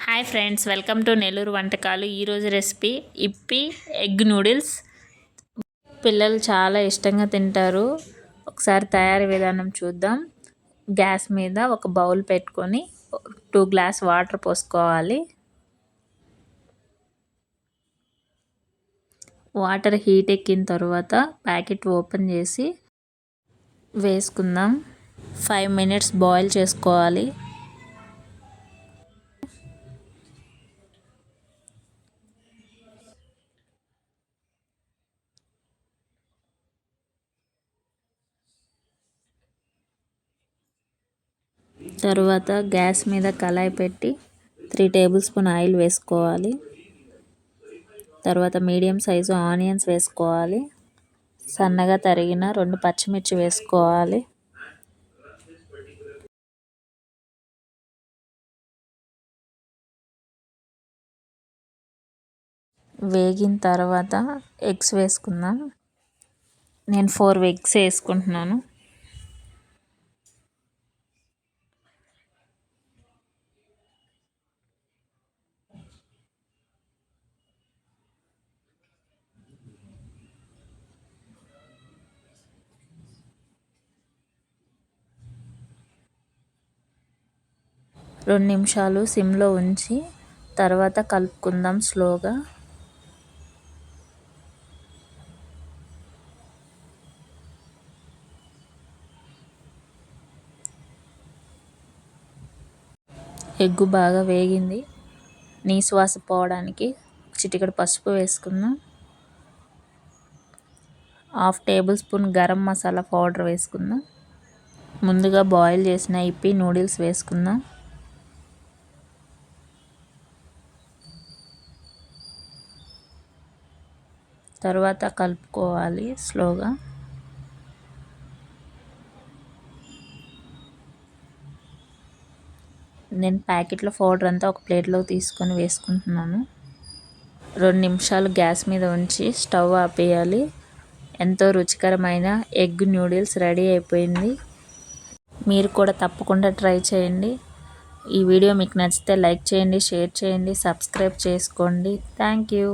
Hi friends, welcome to Nellore వంటకాలు. ఈరోజు recipe ఇప్పి egg noodles. పిల్లలు చాలా ఇష్టంగా తింటారు. ఒకసారి తయారీ విధానం చూద్దాం. గ్యాస్ మీద ఒక బౌల్ పెట్టుకొని 2 గ్లాస్ వాటర్ పోసుకోవాలి. వాటర్ హీట్ ఎక్కిన తర్వాత ప్యాకెట్ ఓపెన్ చేసి వేసుకుందాం. 5 మినిట్స్ బాయిల్ చేసుకోవాలి. తరువాత గ్యాస్ మీద కళాయి పెట్టి 3 టేబుల్ స్పూన్ ఆయిల్ వేసుకోవాలి. తర్వాత మీడియం సైజు ఆనియన్స్ వేసుకోవాలి. సన్నగా తరిగిన 2 పచ్చిమిర్చి వేసుకోవాలి. వేగిన తర్వాత ఎగ్స్ వేసుకుందాం. నేను 4 ఎగ్స్ వేసుకుంటున్నాను. రెండు నిమిషాలు సిమ్లో ఉంచి తర్వాత కలుపుకుందాం స్లోగా. ఎగ్గు బాగా వేగింది. నీసు వాసన పోవడానికి చిటికెడు పసుపు వేసుకుందాం. 1/2 table spoon garam masala powder వేసుకుందాం. ముందుగా బాయిల్ చేసిన ఇప్పి నూడిల్స్ వేసుకుందాం. తర్వాత కలుపుకోవాలి స్లోగా. నేను ప్యాకెట్లో పౌడర్ అంతా ఒక ప్లేట్లో తీసుకొని వేసుకుంటున్నాను. 2 నిమిషాలు గ్యాస్ మీద ఉంచి స్టవ్ ఆపేయాలి. ఎంతో రుచికరమైన ఎగ్ నూడిల్స్ రెడీ అయిపోయింది. మీరు కూడా తప్పకుండా ట్రై చేయండి. ఈ వీడియో మీకు నచ్చితే లైక్ చేయండి, షేర్ చేయండి, సబ్స్క్రైబ్ చేసుకోండి. Thank you.